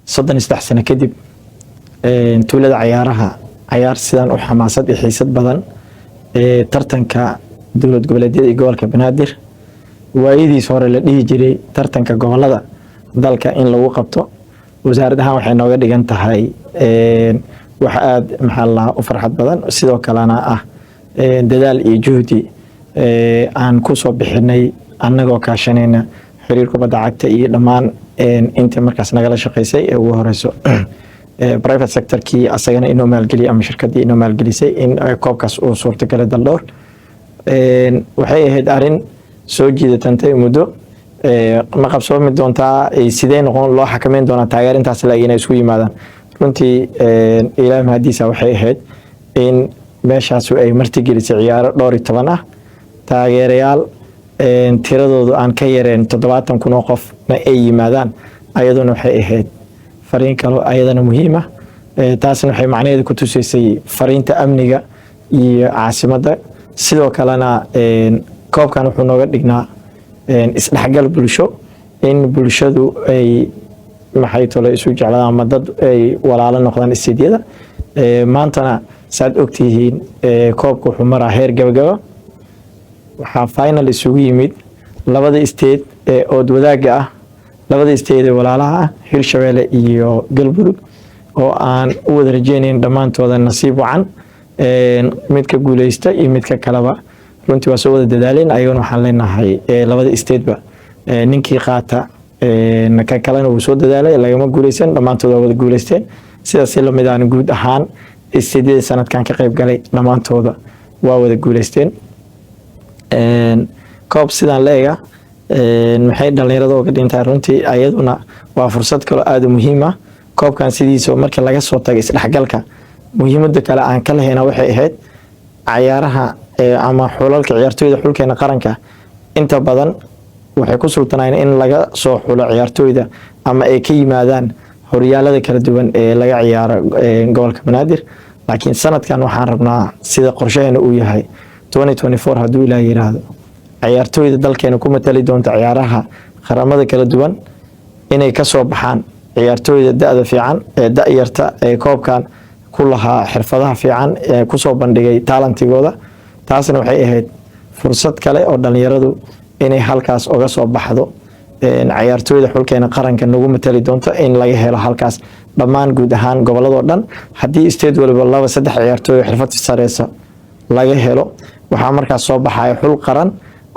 33 sano kadib tuulada cayaar sidaan u xamaasad iyo xiisad badan tartanka dowlad goboleedyada iyo gobolka Banaadir waayadiis hore la dhihi jiray tartanka gobolada dalka in lagu qabto wasaaradahan waxay nooga dhigan tahay wax aad u farxad badan sidoo kalena ah dadaal iyo juhdi aan ku soo bixinay annagoo kaashanayna xiriir kubadda cagta iyo dhammaan inta markaas nagala shaqeysay ee ugu horeyso private sector-kii asagana inuu maalgeliyay ama shirkadii inuu maalgelisay in koobkaas uu suurtagalay daldhowr waxay ahayd arrin soo jiidatantay muddo ma qabsoomi doontaa sidee noqon loo xakameyn doonaa taageerintaas laakiin inay isku yimaadaan runtii ilaahay mahadiisa waxay ahayd in meeshaas ay martigelisay ciyaaro dhowr iyo 10 ah taageerayaal tiradoodu aan ka yareen 70,000 oo qof ay yimaadaan ayaduna waxay ahayd fariin kale ayadana muhiim ah taasna waxay macnaheedu ku tusaysay fariinta amniga iyo caasimadda sidoo kalena koobkan wuxuu nooga dhignaa isdhexgal bulsho in bulshadu ay maxay tole isu jeclaadaan ama dad ay walaalo noqdaan istiidiyada maantana saad ogtihiin koobku wuxuu maraa heer gabagaba waxaa final isugu yimid labada state ee ood wadaaga ah labada state ee walaalaha ah Hirshabelle iyo Galmudug oo aan u wada rajeynayn dhamaantooda nasiib wacan midka guuleysta iyo midka kaleba runtii waa soo wada dadaaleen ayaguna waxaan leenahay labada state ba ninkii qaata ka kalena uu soo dadaalay lagama guuleysan dhamaantooda wada guuleysteen sidaas la mid ah guud ahaan state sanadkan ka qayb galay dhamaantooda waa wada guuleysteen koob sidaan leeyahay maxay dhalinyarada uga dhintaa runtii ayaduna waa fursad kale aad u muhiim ah koobkan sidiisa marka laga soo tagay isdhexgalka muhiimadda kale aan ka leeyna waxay ahayd ciyaaraha ama xulalka ciyaartooyda xulkeena qaranka inta badan waxay ku sultanayeen in laga soo xulo ciyaartooyda ama ay ka yimaadaan horyaalada kala duwan ee laga ciyaaro gobolka Banaadir laakiin sanadkan waxaan rabnaa sida qorshaheena uu yahay 2024 haduu ilaahay yiraahdo ciyaartooyda dalkeena ku matali doonta ciyaaraha qaramada kala duwan inay ka soo baxaan ciyaartooyda da'da fiican ee da'yarta ee koobkan ku lahaa xirfadaha fiican ee ku soo bandhigay talentigooda taasna waxay ahayd fursad kale oo dhalinyaradu inay halkaas uga soo baxdo ciyaartooyda xulkeena qaranka nagu matali doonto in laga helo halkaas dhammaan guud ahaan goboladoo dhan haddii state waliba 2-3 ciyaartooy xirfad sareysa laga helo waxaa markaas soo baxaya xul qaran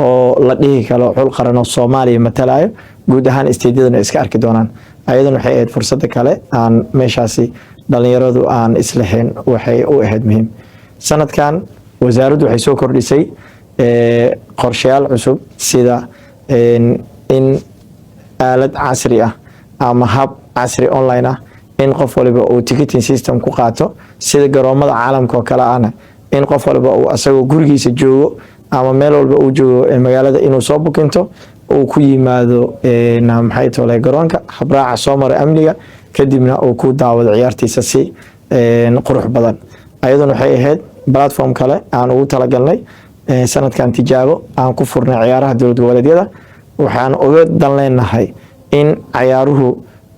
oo la dhihi karo xul qaran oo Soomaaliya matalayo guud ahaan isteediyadana iska arki doonaan ayaduna waxay ahayd fursad kale aan meeshaasi dhalinyaradu aan islahayn waxay u ahayd muhiim sanadkan wasaaraddu waxay soo kordhisay qorshayaal cusub sida in aalad casri ah ama hab casri online ah in qof waliba uu ticketing system ku qaato sida garoomada caalamka oo kale ah in qof waliba uu asagoo gurigiisa joogo ama meel walba uu joogo magaalada inuu soo bukinto uu ku yimaado maxay tole garoonka habraaca soo maray amniga kadibna uu ku daawado ciyaartiisa si qurux badan ayaduna waxay ahayd platform kale aan ugu talagalnay sanadkan tijaabo aan ku furnay ciyaaraha dowlad goboleedyada waxaan uga dan leenahay in ciyaaruhu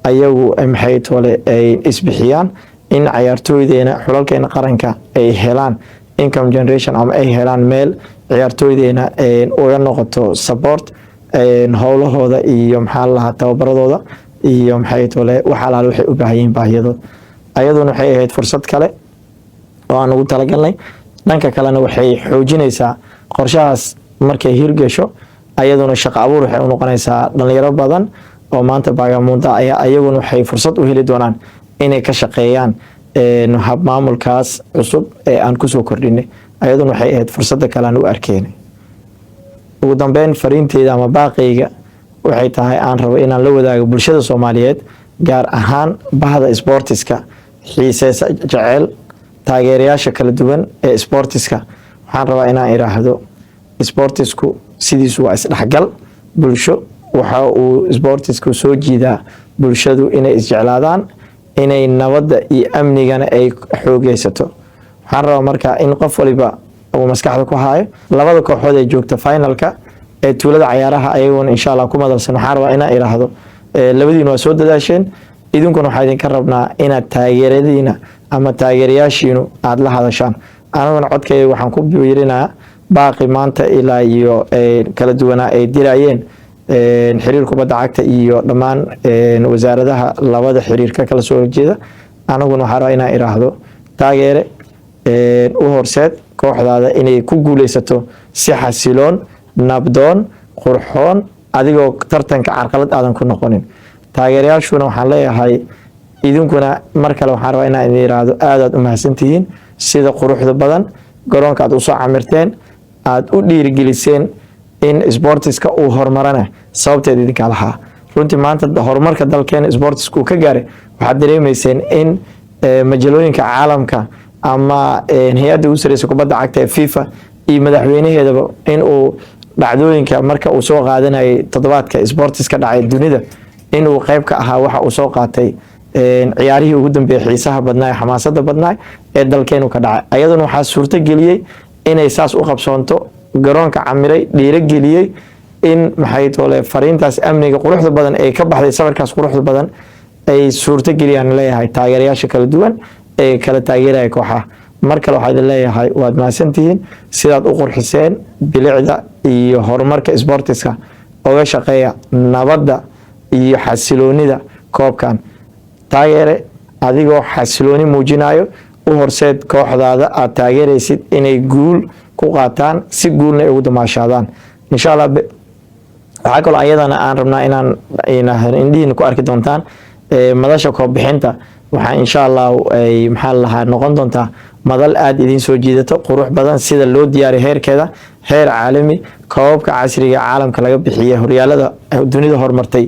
ayagu maxay tole ay isbixiyaan in ciyaartooydeena xulalkeena qaranka ay helaan income generation ama ay helaan meel ciyaartooydeena uga noqoto support howlahooda iyo maxaa lahaa tababaradooda iyo maxay tole waxa la waxay u baahan baahiyadooda ayaduna waxay ahayd fursad kale oo aan ugu talagalnay dhanka kalena waxay xoojinaysaa qorshahaas markay hirgasho ayaduna shaqo abuur waxay u noqonaysaa dhalinyaro badan oo maanta baagamuunta ayaa ayaguna waxay fursad u heli doonaan inay ka shaqeeyaan hab maamulkaas cusub ee aan ku soo kordhinay ayaduna waxay ahayd fursad kale aan u arkeynay ugu dambeyn fariinteeda ama baaqayga waxay tahay aan rabo inaan la wadaago bulshada Soomaaliyeed gaar ahaan bahda sportiska xiiseesa jecel taageerayaasha kala duwan ee sportiska waxaan rabaa inaan iraahdo sportisku sidiisu waa isdhexgal bulsho waxa uu sportisku soo jiidaa bulshadu inay isjeclaadaan inay nabadda iyo amnigana ay xoogeysato waxaan rabaa marka in qof waliba uu maskaxda ku haayo labada kooxood ee joogta finalka ee tuulada ciyaaraha ayaguna insha Allah ku madalsan waxaan rabaa inaan iraahdo labadiina waa soo dadaasheen idinkuna waxaa idinka rabnaa inaad taageeradiina ama taageerayaashiinu aad la hadashaan. anaguna codkayga waxaan ku biirinayaa baaqi maanta ilaa iyo kala duwanaa ay dirayeen xiriir kubadda cagta iyo dhammaan wasaaradaha labada xiriirka kala soo horjeeda. anaguna waxaa rabaa inaan iraahdo taageere u horseed kooxdaada inay ku guuleysato si xasiloon, nabdoon, qurxoon, adigoo tartanka carqalad aadan ku noqonin. taageerayaashuna waxaan leeyahay idinkuna mar kale waxaan rabaa inaan idin iraahdo aadaad u mahadsantihiin sida quruxda badan garoonka aad usoo camirteen, aad u dhiirigeliseen in sportiska uu horumarana sababteed idinkaa lahaa. runtii maanta horumarka dalkeena sportiska uu ka gaaray waxaad dareemayseen in majalooyinka caalamka ama hay-adda ugu sareysa kubadda cagta ee FIFA iyo madaxweynaheedaba in uu dhacdooyinka marka uu soo qaadanayay toddobaadka sportiska dhacay dunida in uu qayb ka ahaa waxa uu soo qaatay ciyaarihii ugu dambeeyay xiisaha badnaa ee xamaasada badnaa ee dalkeenu ka dhacay. ayaduna waxaa suurto geliyey inay saas u qabsoonto, garoonka camiray, dhiirageliyey in maxay toole fariintaas amniga quruxda badan ee ka baxday sawirkaas quruxda badan ay suurto geliyaan leeyahay taageerayaasha kala duwan ee kala taageeraya kooxaha. mar kale waxaa idin leeyahay waad mahadsantihiin sidaad u qurxiseen bilicda iyo horumarka sportiska oga shaqeeya nabadda iyo xasiloonida koobkan. taageere adigoo xasilooni muujinayo u horseed kooxdaada aad taageeraysid inay guul ku qaataan si guulna ay ugu damaashaadaan insha Allah. waxaa kaloo ayadana aan rabnaa inaan indhihiina ku arki doontaan madasha koob bixinta. waxaa insha Allah ay maxaa lahaa noqon doontaa madal aad idin soo jiidato qurux badan sida loo diyaariyo heerkeeda heer caalami, koobabka casriga caalamka laga bixiyo horyaalada dunida horumartay.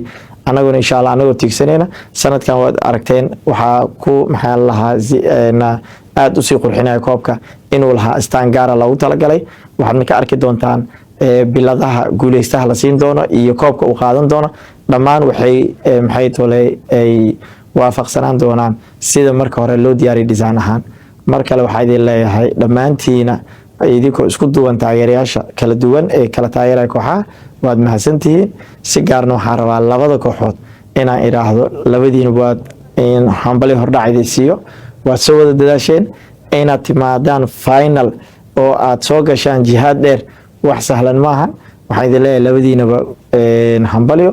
anaguna insha Allah anagoo tiigsanayna sanadkan waad aragteen waxaa ku maxaa lahaa aad u sii qurxinaya koobka inuu lahaa astaan gaara loogu talagalay. waxaadna ka arki doontaan biladaha guuleystaha la siin doono iyo koobka uu qaadan doono dhammaan waxay maxay tole ay waafaqsanaan doonaan sida marka hore loo diyaariyay design ahaan. mar kale waxaa idin leeyahay dhammaantiina idinkoo isku duwan taageerayaasha kala duwan ee kala taageeraya kooxaha waad mahadsantihiin. si gaarna waxaan rabaa labada kooxood inaan iraahdo labadiina waad hambali hordhacayda siiyo, waad soo wada dadaasheen inaad timaadaan final oo aad soo gashaan jihaad dheer wax sahlan maaha. waxaan idin leeyahay labadiinaba hambalyo.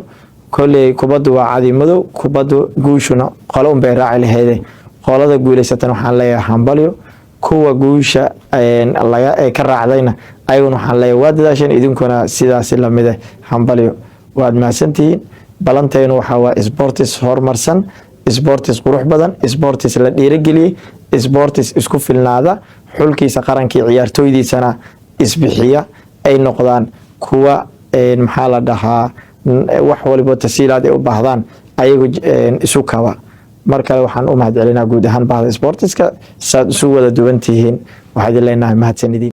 kolley kubaddu waa cadi madow, kubaddu guushuna qolo unbay raaci laheede. qolada guuleysatan waxaan leeyahay hambalyo, kuwa guusha ka raacdayna ayaguna waxaan leeyahay waa dadaasheen idinkuna sidaasi lamid ah hambalyo. waad mahadsantihiin. ballanteenu waxaa waa sportis horumarsan, sportis qurux badan, sportis la dhiirageliyey, sportis isku filnaada, xulkiisa qarankii ciyaartooydiisana isbixiya ay noqdaan kuwa maxaa la dhahaa wax waliba tasiilaad ay u baahdaan ayagu isu kaba. mar kale waxaan u mahadcelinaa guud ahaan bahda sportiska saad isu wada duwan tihiin. waxaa idin leenahay mahadsanidin.